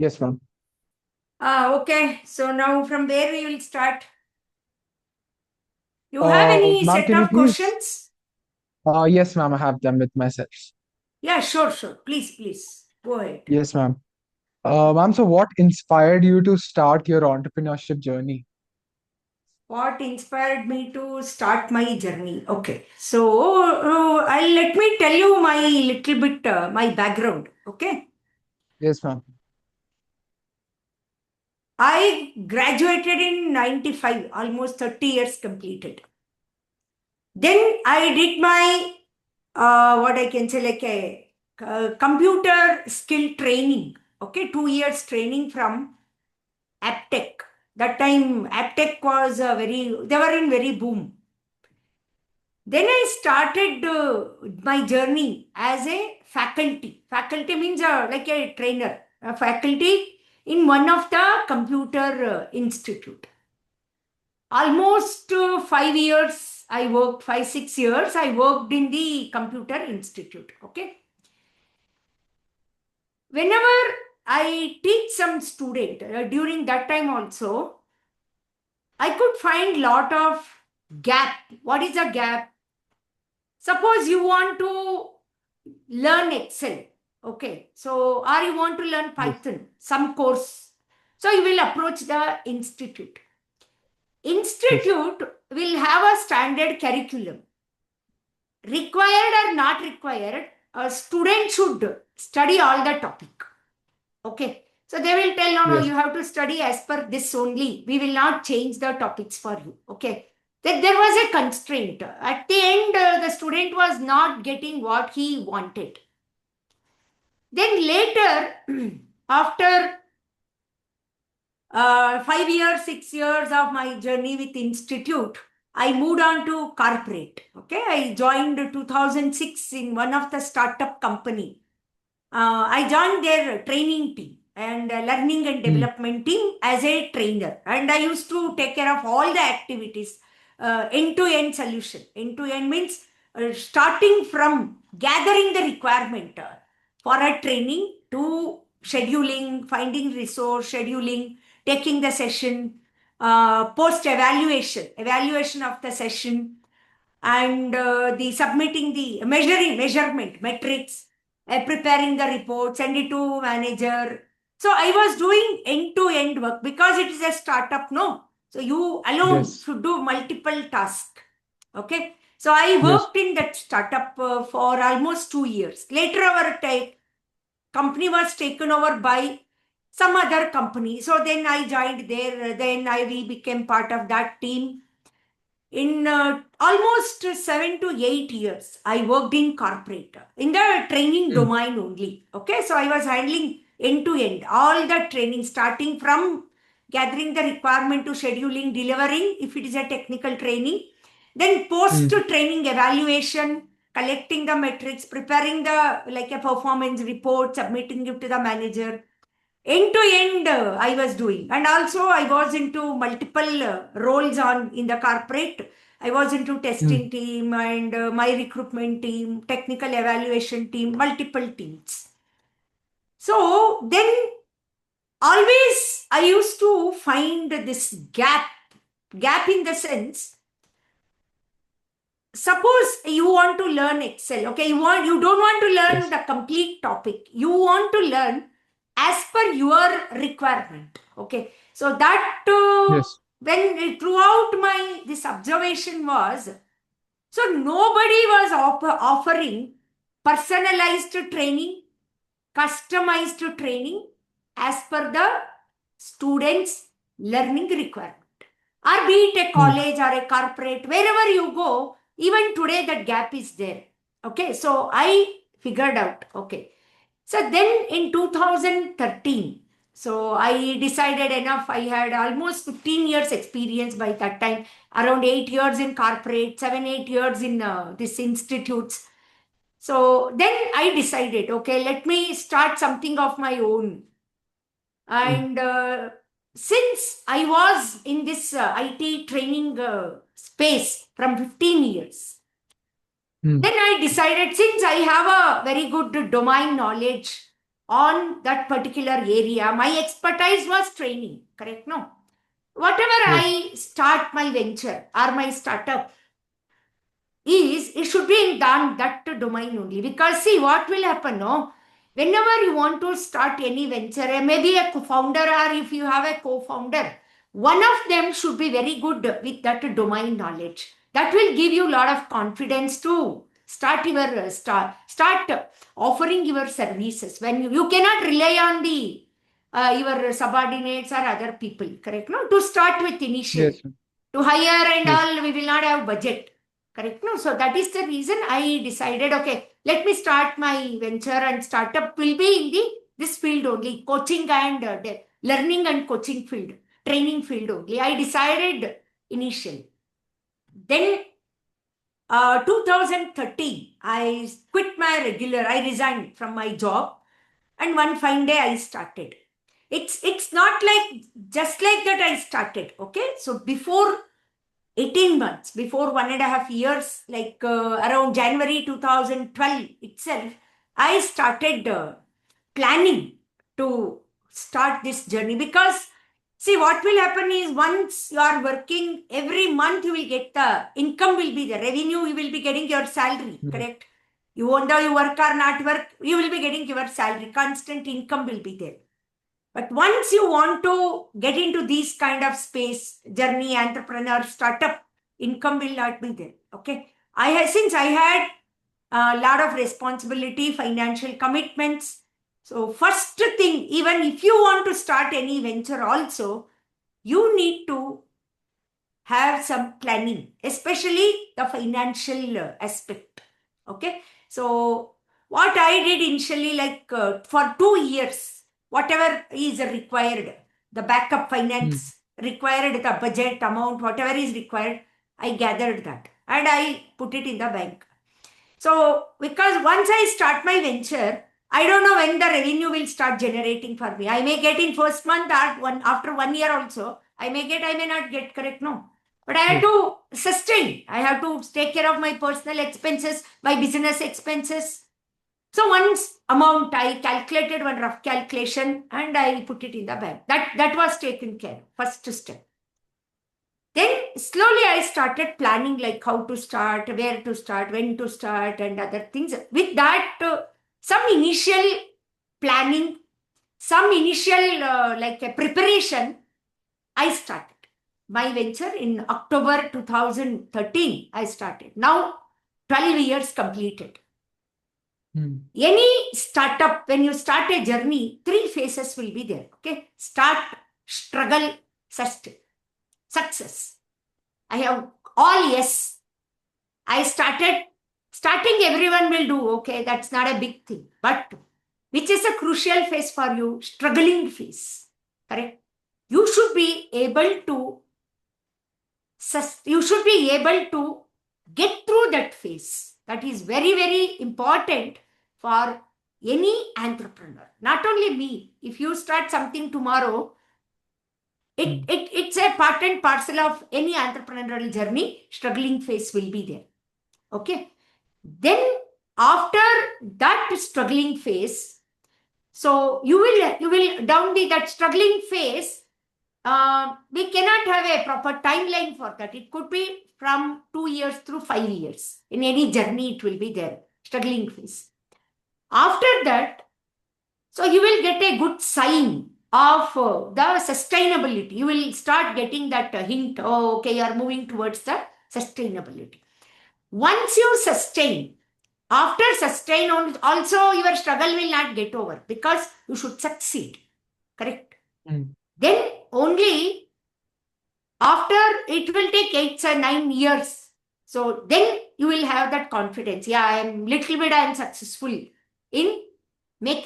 Yes, ma'am. Okay, so now from where we will start? You have any Ma'am, set can you of please? questions? Yes, ma'am, I have them with myself. Yeah, sure. Please. Go ahead. Yes, ma'am. Ma'am, so what inspired you to start your entrepreneurship journey? What inspired me to start my journey? Okay, so I'll let me tell you my little bit my background. Okay, Yes, ma'am. I graduated in 95, almost 30 years completed. Then I did my what I can say like a computer skill training. Okay, 2 years training from Aptech. That time Aptech was they were in very boom. Then I started my journey as a faculty. Faculty means like a trainer, a faculty in one of the computer institute. Almost 5 years I worked, 5, 6 years I worked in the computer institute. Okay. Whenever I teach some student during that time also, I could find lot of gap. What is a gap? Suppose you want to learn Excel, okay? So, or you want to learn Yes. Python, some course. So, you will approach the institute. Yes. Institute will have a standard curriculum. Required or not required, a student should study all the topic. Okay. So they will tell, no, Yes. you have to study as per this only. We will not change the topics for you. Okay. That there was a constraint. At the end, the student was not getting what he wanted. Then later, after 5 years, 6 years of my journey with institute, I moved on to corporate. Okay. I joined 2006 in one of the startup company. I joined their training team and learning and Hmm. development team as a trainer. And I used to take care of all the activities, end-to-end solution. End-to-end means starting from gathering the requirement for a training to scheduling, finding resource, scheduling, taking the session, post evaluation of the session, and the submitting the measurement metrics, preparing the report, send it to manager. So I was doing end to end work because it is a startup, no? So you alone Yes. should do multiple tasks. Okay. So I Yes. worked in that startup for almost 2 years. Later, our company was taken over by some other company. So then I joined there. Then we became part of that team. In almost 7 to 8 years, I worked in corporate in the training Hmm. domain only. Okay, so I was handling end to end all the training, starting from gathering the requirement to scheduling, delivering if it is a technical training, then post Hmm. training evaluation, collecting the metrics, preparing the like a performance report, submitting it to the manager. End to end I was doing, and also I was into multiple roles on in the corporate. I was into Hmm. testing team and my recruitment team, technical evaluation team, multiple teams. So then always I used to find this gap in the sense, suppose you want to learn Excel. Okay, you don't want to learn Yes. the complete topic, you want to learn as per your requirement. Okay, so that Yes. when throughout my this observation was, so nobody was offering personalized training, customized training as per the students learning requirement, or be it a Hmm. college or a corporate, wherever you go, even today that gap is there. Okay, so I figured out. Okay, so then in 2013, so I decided enough. I had almost 15 years experience by that time, around 8 years in corporate, 7 8 years in this institutes. So then I decided, okay, let me start something of my own. Hmm. And since I was in this IT training space from 15 years, Hmm. then I decided, since I have a very good domain knowledge on that particular area. My expertise was training, correct? No. Whatever Yes. I start my venture or my startup is, it should be in that domain only. Because see, what will happen, no? Whenever you want to start any venture, maybe a co-founder or if you have a co-founder, one of them should be very good with that domain knowledge. That will give you a lot of confidence to start your start offering your services. When you cannot rely on the your subordinates or other people, correct? No, to start with initially. Yes, ma'am. To hire and Yes. all, we will not have budget, correct? No, so that is the reason I decided, okay, let me start my venture, and startup will be in this field only, coaching and learning and coaching field, training field only. I decided initially. Then 2013, I quit my regular, I resigned from my job, and one fine day I started. It's not like just like that I started, okay? So before 18 months, before 1.5 years, like around January 2012 itself, I started planning to start this journey. Because see, what will happen is, once you are working, every month you will get the income, will be the revenue, you will be getting your salary, Yes. correct? You whether you work or not work, you will be getting your salary, constant income will be there. But once you want to get into these kind of space, journey, entrepreneur, startup, income will not be there. Okay. Since I had a lot of responsibility, financial commitments. So first thing, even if you want to start any venture also, you need to have some planning, especially the financial aspect. Okay. So what I did initially, like for 2 years, whatever is required, the backup finance required, the budget amount, whatever is required, I gathered that and I put it in the bank. So because once I start my venture, I don't know when the revenue will start generating for me. I may get in first month or after 1 year also. I may get, I may not get, correct? No. But I have Yes. to sustain. I have to take care of my personal expenses, my business expenses. So once amount I calculated, one rough calculation, and I put it in the bank. That was taken care. First step. Then slowly I started planning, like how to start, where to start, when to start, and other things. With that, some initial planning, some initial like a preparation, I started my venture in October 2013. I started. Now 12 years completed. Any startup, when you start a journey, 3 phases will be there. Okay. Start, struggle, sustain, success. I have all yes. I starting, everyone will do, okay, that's not a big thing. But which is a crucial phase for you? Struggling phase. Correct? You should be able to get through that phase. That is very, very important for any entrepreneur. Not only me. If you start something tomorrow, it's a part and parcel of any entrepreneurial journey. Struggling phase will be there. Okay. Then after that struggling phase, so you will down that struggling phase. We cannot have a proper timeline for that. It could be from 2 years through 5 years. In any journey, it will be there. Struggling phase. After that, so you will get a good sign of the sustainability. You will start getting that hint. Oh, okay, you are moving towards the sustainability. Once you sustain, after sustain also your struggle will not get over, because you should succeed. Correct? Then only after, it will take 8 or 9 years. So then you will have that confidence. Yeah, I am successful in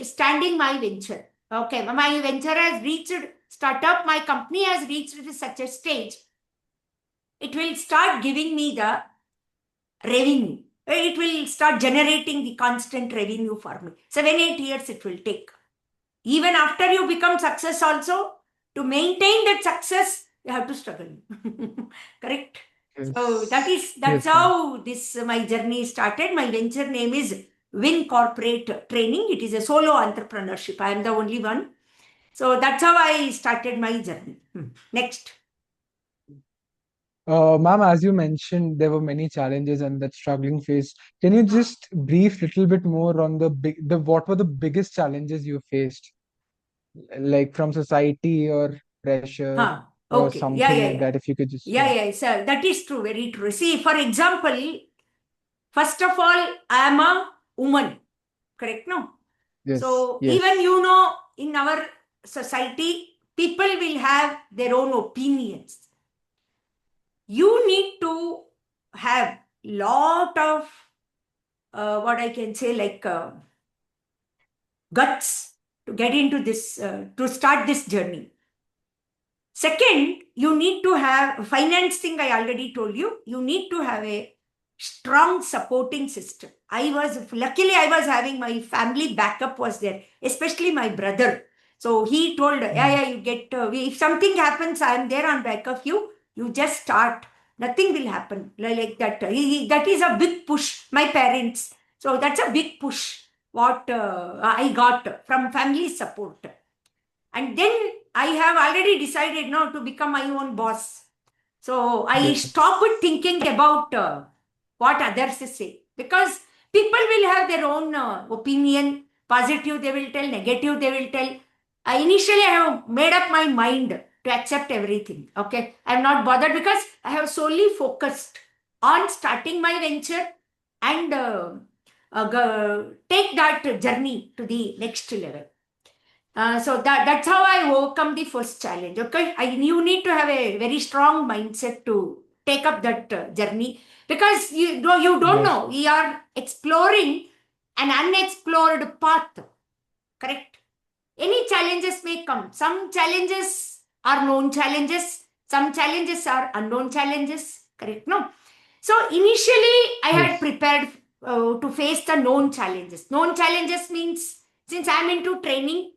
standing my venture. Okay, my venture has reached startup, my company has reached such a stage. It will start giving me the revenue. It will start generating the constant revenue for me. 7-8 years it will take. Even after you become success also, to maintain that success, you have to struggle. Correct? Yes. So that's Yes, ma'am. how this my journey started. My venture name is Win Corporate training. It is a solo entrepreneurship. I am the only one. So that's how I started my journey. Next. Ma'am, as you mentioned, there were many challenges and that struggling phase. Can you just brief little bit more on the what were the biggest challenges you faced, like from society or pressure or Okay. Yeah, something yeah, like yeah. that? If you could just, Yeah, yeah, sir. That is true. Very true. See, for example, first of all, I am a woman. Correct? No? yes, So even yes, in our society, people will have their own opinions. You need to have lot of what I can say, like guts to get into this, to start this journey. Second, you need to have finance thing. I already told you. You need to have a strong supporting system. Luckily I was having my family backup was there, especially my brother. So he told, yeah, you get, if something happens, I am there on back of you. You just start. Nothing will happen like that. That is a big push. My parents. So that's a big push. What I got from family support. And then I have already decided now to become my own boss. So I yes, stopped thinking about what others say, because people will have their own opinion. Positive they will tell, negative they will tell. Initially I have made up my mind to accept everything. Okay, I am not bothered because I have solely focused on starting my venture and take that journey to the next level. So that's how I overcome the first challenge. Okay, you need to have a very strong mindset to take up that journey, because you don't yes, know, we are exploring an unexplored path. Correct. Any challenges may come. Some challenges are known challenges. Some challenges are unknown challenges. Correct. No. So initially I had yes, prepared to face the known challenges. Known challenges means, since I'm into training,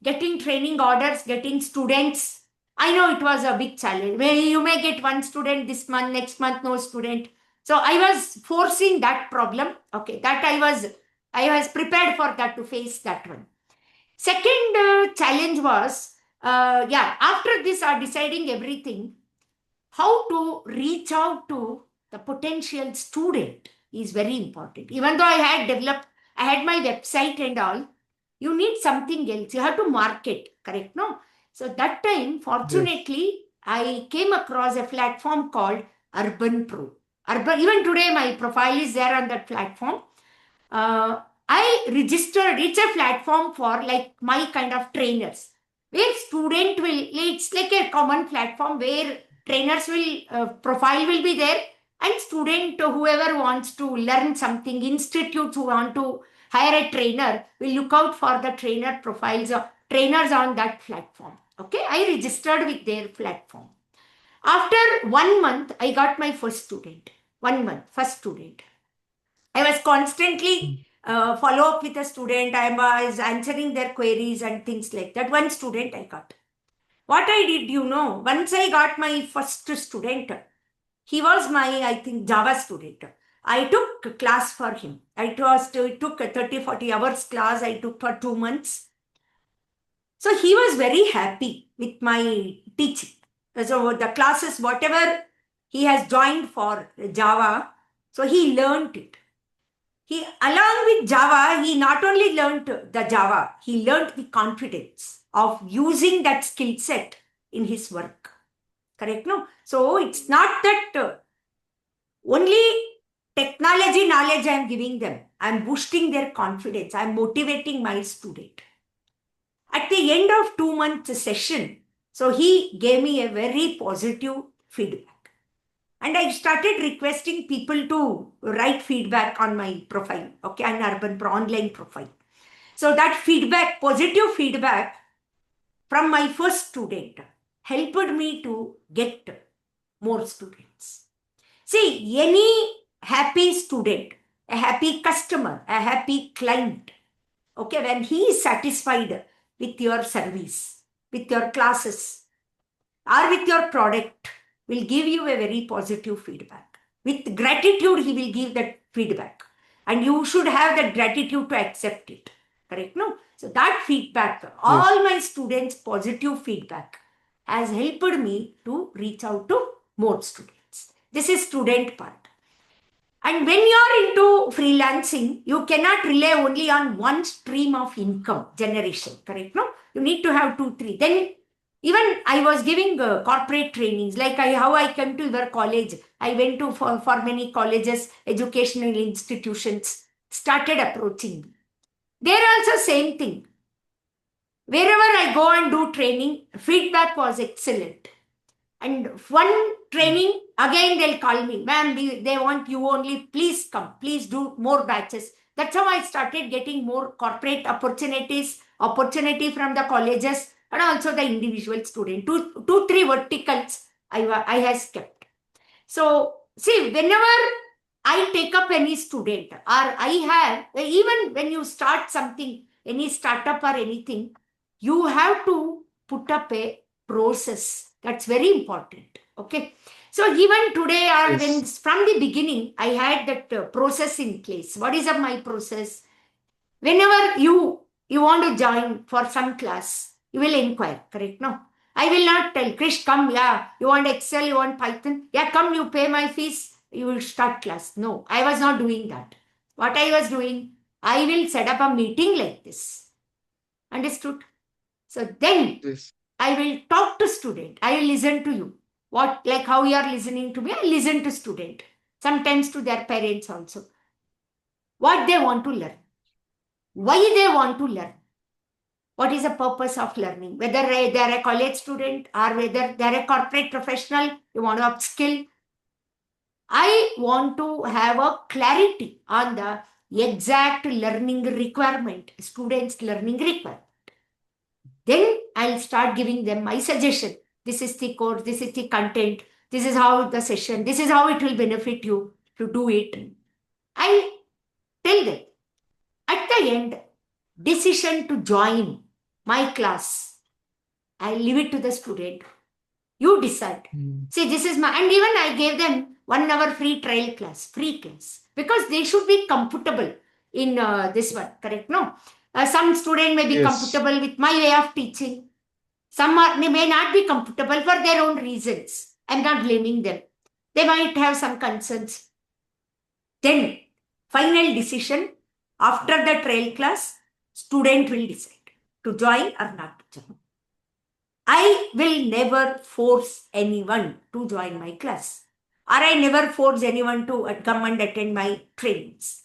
getting training orders, getting students. I know it was a big challenge. Where you may get one student this month, next month no student. So I was forcing that problem. Okay, that I was prepared for that, to face that one. Second challenge was, after this, deciding everything, how to reach out to the potential student is very important. Even though I had my website and all, you need something else. You have to market, correct? No? So that time, yes. fortunately, I came across a platform called Urban Pro. Even today, my profile is there on that platform. I registered. It's a platform for like my kind of trainers, where student will. It's like a common platform where trainers will profile will be there, and student whoever wants to learn something, institutes who want to hire a trainer will look out for the trainer profiles of trainers on that platform. Okay, I registered with their platform. After 1 month, I got my first student. 1 month, first student. I was constantly follow up with a student. I was answering their queries and things like that. One student I got. What I did, once I got my first student, he was my, I think, Java student. I took a class for him. It took a 30, 40 hours class I took for 2 months. So he was very happy with my teaching. So the classes, whatever he has joined for Java, so he learned it. He, along with Java, he not only learned the Java, he learned the confidence of using that skill set in his work. Correct? No? So it's not that only technology knowledge I am giving them. I am boosting their confidence. I am motivating my student. At the end of 2 months session, so he gave me a very positive feedback. And I started requesting people to write feedback on my profile, okay, an Urban Pro online profile. So that feedback, positive feedback from my first student, helped me to get more students. See, any happy student, a happy customer, a happy client, okay, when he is satisfied with your service, with your classes, or with your product, will give you a very positive feedback. With gratitude, he will give that feedback. and you should have the gratitude to accept it. Correct? No? So that feedback, Yes. all my students' positive feedback has helped me to reach out to more students. This is student part. And when you are into freelancing, you cannot rely only on one stream of income generation, correct? No, you need to have two, three. Then even I was giving corporate trainings, like how I came to your college. I went to for many colleges, educational institutions, started approaching me. They're also same thing. Wherever I go and do training, feedback was excellent. And one training, again they'll call me, ma'am, they want you only, please come, please do more batches. That's how I started getting more corporate opportunities, opportunity from the colleges and also the individual student. Two, three verticals I has kept. So, see, whenever I take up any student or I have, even when you start something, any startup or anything, you have to put up a process. That's very important. Okay. So even today or when Yes. from the beginning, I had that process in place. What is my process? Whenever you want to join for some class, you will inquire, correct? No. I will not tell, Krish, come, yeah, you want Excel, you want Python, yeah, come, you pay my fees, you will start class. No, I was not doing that. What I was doing, I will set up a meeting like this. Understood? So then Yes. I will talk to student. I will listen to you. What, like how you are listening to me, I listen to student. Sometimes to their parents also. What they want to learn. Why they want to learn. What is the purpose of learning? Whether they are a college student or whether they are a corporate professional, you want to upskill. I want to have a clarity on the exact learning requirement, students' learning requirement. Then I'll start giving them my suggestion. This is the course, this is the content, this is how the session, this is how it will benefit you to do it. I tell them at the end, decision to join my class, I leave it to the student. You decide. See, this is my, and even I gave them 1 hour free trial class, free class, because they should be comfortable in this one, correct? No. Some student may be Yes. comfortable with my way of teaching. Some may not be comfortable for their own reasons. I'm not blaming them. They might have some concerns. Then, final decision after the trial class, student will decide to join or not to join. I will never force anyone to join my class. Or I never force anyone to come and attend my trainings.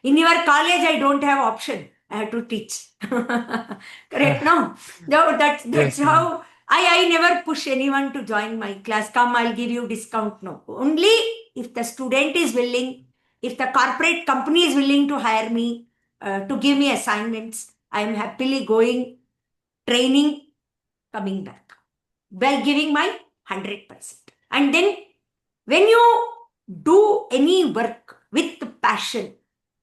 In your college, I don't have option. I have to teach. Correct? No? No, that's Yes, ma'am. how I never push anyone to join my class. Come, I'll give you discount. No. Only if the student is willing, if the corporate company is willing to hire me, to give me assignments, I am happily going, training, coming back by giving my 100%. And then when you do any work with passion,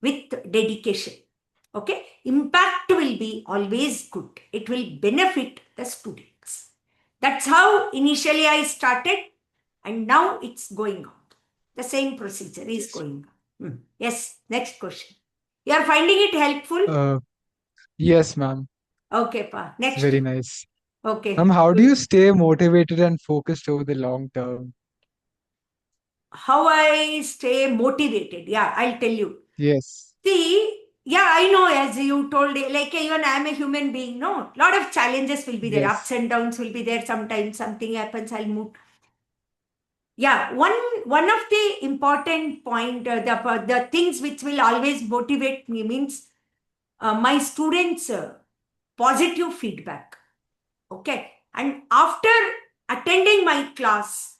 with dedication, okay, impact will be always good. It will benefit the students. That's how initially I started, and now it's going on. The same procedure is Yes. going on. Yes, next question. You are finding it helpful? Uh, yes, ma'am. Okay, pa. It's Next. very nice. Okay. How do you stay motivated and focused over the long term? How I stay motivated? Yeah, I'll tell you. Yes. See, yeah, I know, as you told, like even I'm a human being, no? Lot of challenges will be there, ups Yes. and downs will be there. Sometimes something happens, I'll move. Yeah, one of the important point, the things which will always motivate me means my students' positive feedback. Okay, and after attending my class,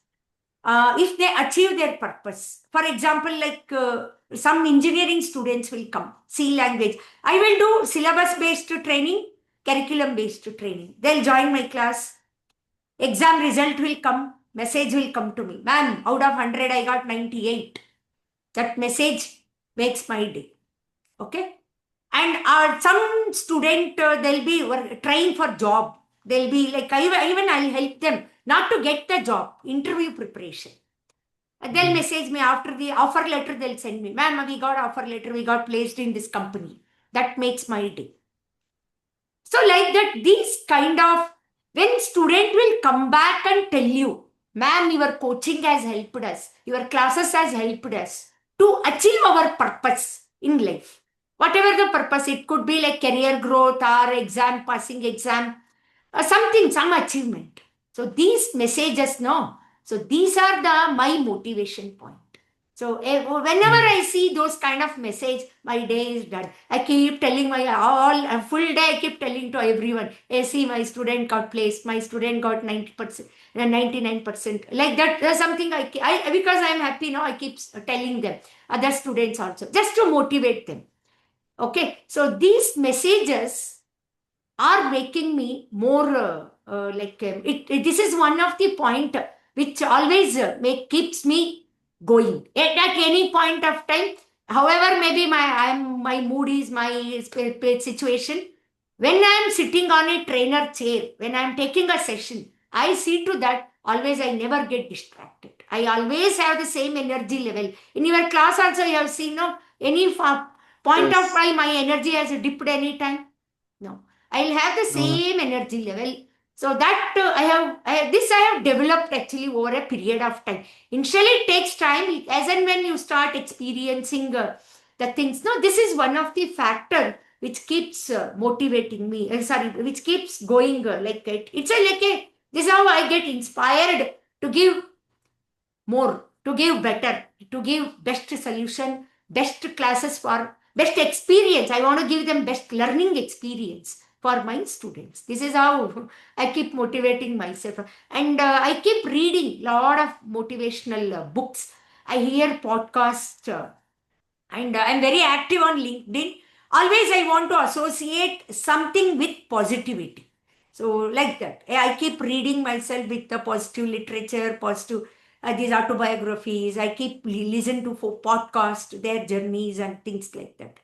if they achieve their purpose. For example, like some engineering students will come, C language. I will do syllabus based training, curriculum based training. They'll join my class. Exam result will come, message will come to me. Ma'am, out of 100, I got 98. That message makes my day. Okay. And some student, they'll be trying for job. They'll be like, even I'll help them not to get the job, interview preparation. They'll message me after the offer letter, they'll send me, ma'am, we got offer letter, we got placed in this company. That makes my day. So like that, these kind of, when student will come back and tell you, ma'am, your coaching has helped us, your classes has helped us to achieve our purpose in life. Whatever the purpose, it could be like career growth or exam, passing exam, something, some achievement. So these messages, no. So these are the my motivation point. So whenever I see those kind of message, my day is done. I keep telling my all a full day. I keep telling to everyone, "Hey, see, my student got placed. My student got 90%, 99%." Like that. There's something I because I'm happy now. I keep telling them, other students also, just to motivate them. Okay. So these messages are making me more this is one of the point which always keeps me going at any point of time. However, maybe my mood is my situation. When I'm sitting on a trainer chair, when I'm taking a session, I see to that always I never get distracted. I always have the same energy level. In your class also, you have seen no any point of Yes. time my energy has dipped any time. No, I'll have the No. same energy level. So that I have developed actually over a period of time. Initially, it takes time as and when you start experiencing the things. No, this is one of the factor which keeps motivating me. Sorry, which keeps going like it. It's a like a. This is how I get inspired to give more, to give better, to give best solution, best classes for best experience. I want to give them best learning experience for my students. This is how I keep motivating myself. And I keep reading lot of motivational books. I hear podcasts and I'm very active on LinkedIn. Always I want to associate something with positivity. So like that, I keep reading myself with the positive literature, positive these autobiographies. I keep listen to podcast, their journeys and things like that.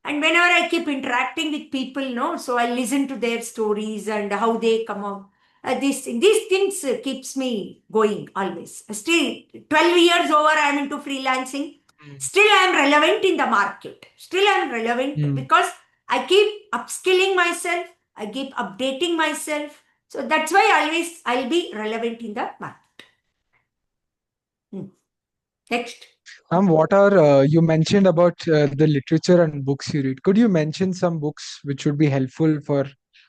And whenever I keep interacting with people, no, so I listen to their stories and how they come out. These things keeps me going always. Still, 12 years over, I'm into freelancing. Mm. Still, I'm relevant in the market. Still, I'm relevant Mm. because I keep upskilling myself. I keep updating myself. So that's why always I'll be relevant in the market. Hmm. Next. What are you mentioned about the literature and books you read? Could you mention some books which would be helpful for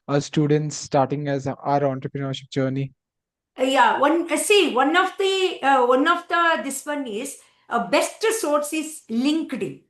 our students starting as our entrepreneurship journey? Yeah, one of the this one is best source is LinkedIn.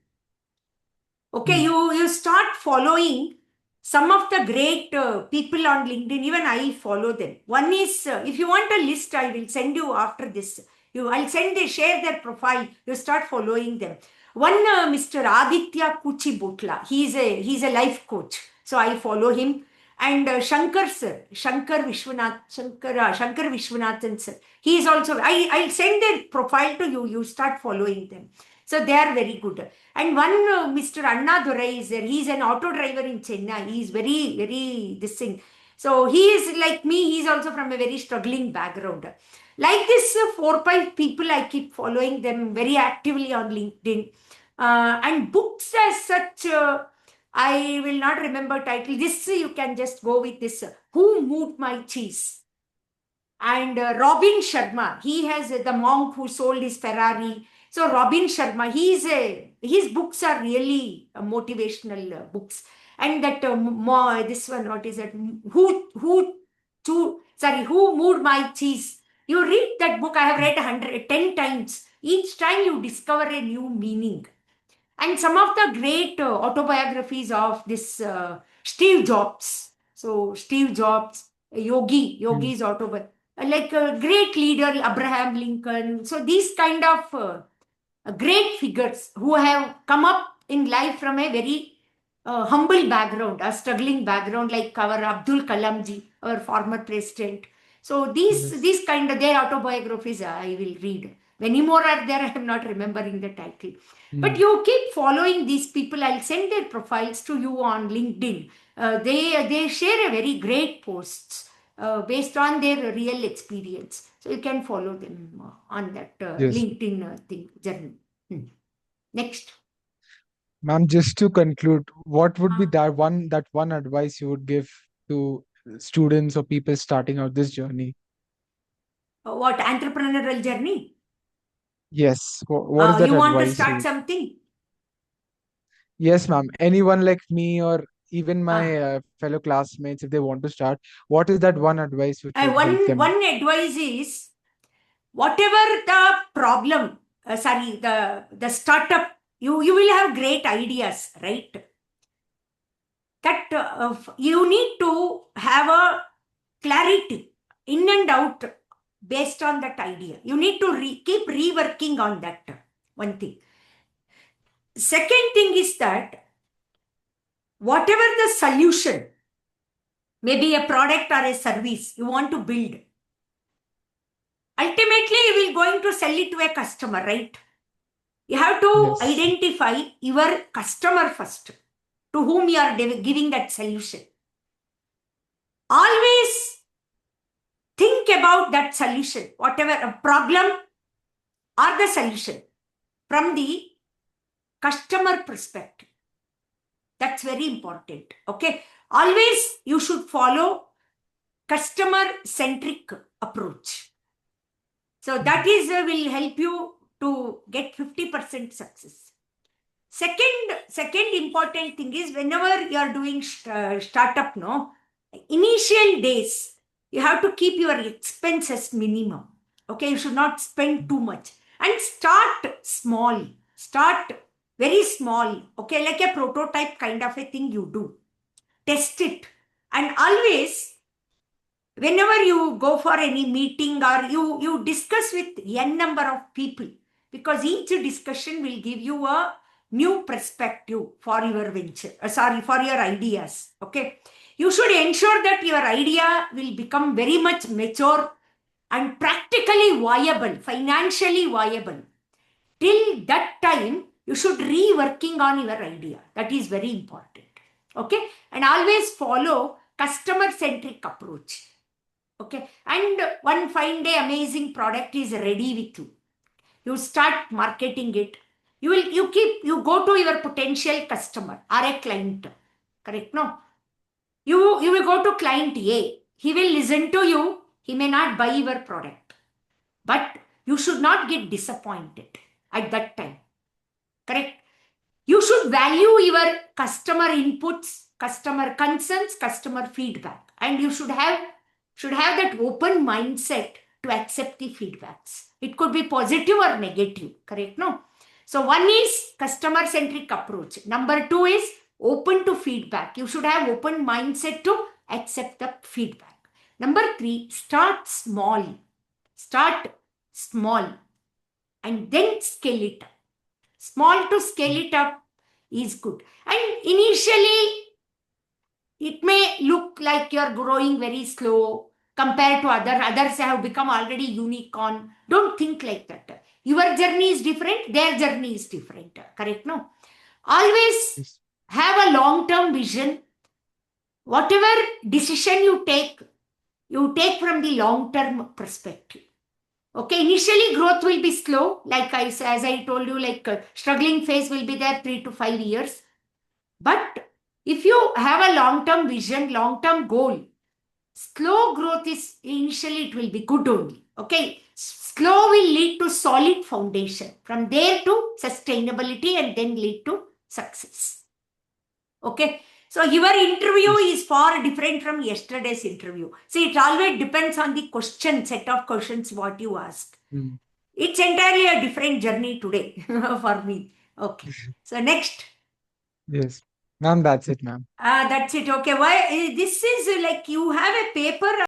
Okay, Mm. you start following some of the great people on LinkedIn. Even I follow them. One is if you want a list, I will send you after this. I'll share their profile. You start following them. One Mr. Aditya Kuchi Butla. He's a life coach. So I follow him. And Shankar sir, Shankar Vishwanathan sir. He is also. I'll send their profile to you. You start following them. So they are very good. And one Mr. Anna Durai is there. He's an auto driver in Chennai. He's very, very this thing. So he is like me. He's also from a very struggling background. Like this, 4 5 people, I keep following them very actively on LinkedIn. And books as such, I will not remember title. This you can just go with this. Who Moved My Cheese? And Robin Sharma, he has the monk who sold his Ferrari. So Robin Sharma, his books are really motivational books. And that this one, what is it? Who moved my cheese? You read that book. I have read 10 times. Each time you discover a new meaning. And some of the great autobiographies of this Steve Jobs. So Steve Jobs, Mm. Yogi's autobiography, like a great leader, Abraham Lincoln. So these kind of great figures who have come up in life from a very humble background, a struggling background, like our Abdul Kalamji, our former president. So Yes. these kind of their autobiographies I will read. Many more are there. I am not remembering the title. But Mm. you keep following these people. I'll send their profiles to you on LinkedIn. They share a very great posts. based on their real experience. So you can follow them on that Yes. LinkedIn thing journey. Next. Ma'am, just to conclude, what would be Uh, that one advice you would give to students or people starting out this journey? what entrepreneurial journey? Yes. What is that You want to advice you start would? something? Yes, ma'am. Anyone like me or even Uh, my fellow classmates, if they want to start, what is that one advice which would help them? one advice is whatever the problem, sorry, the startup, you will have great ideas, right? That you need to have a clarity in and out based on that idea. You need to keep reworking on that one thing. Second thing is that whatever the solution, maybe a product or a service you want to build, ultimately you will going to sell it to a customer, right? You have to Yes. identify your customer first, to whom you are giving that solution. Always think about that solution, whatever a problem or the solution, from the customer perspective. That's very important. Okay. Always you should follow customer centric approach. So that is will help you to get 50% success. Second important thing is whenever you are doing startup, no, initial days you have to keep your expenses minimum. Okay, you should not spend too much and start small. Start very small. Okay, like a prototype kind of a thing you do. Test it, and always whenever you go for any meeting or you discuss with n number of people, because each discussion will give you a new perspective for your venture, sorry, for your ideas. Okay, you should ensure that your idea will become very much mature and practically viable, financially viable. Till that time you should reworking on your idea. That is very important. Okay, and always follow customer centric approach. Okay, and one fine day amazing product is ready with you, you start marketing it. You go to your potential customer or a client, correct? No, you will go to client A, he will listen to you, he may not buy your product, but you should not get disappointed at that time, correct? You should value your customer inputs, customer concerns, customer feedback, and you should have that open mindset to accept the feedbacks. It could be positive or negative, correct? No. So one is customer centric approach. Number two is open to feedback. You should have open mindset to accept the feedback. Number three, start small. Start small and then scale it up. Small to scale it up is good. And initially, it may look like you're growing very slow compared to others have become already unicorn. Don't think like that. Your journey is different, their journey is different. Correct? No? Always Yes. have a long-term vision. Whatever decision you take from the long-term perspective. Okay, initially growth will be slow, like as I told you, like struggling phase will be there 3 to 5 years. But if you have a long-term vision, long-term goal, slow growth is initially it will be good only. Okay, slow will lead to solid foundation. From there to sustainability and then lead to success. Okay, so your interview Yes. is far different from yesterday's interview. See, it always depends on the set of questions what you ask. Mm. It's entirely a different journey today for me. Okay. So next. Yes. Ma'am, that's it, ma'am. That's it. Okay. Why this is like you have a paper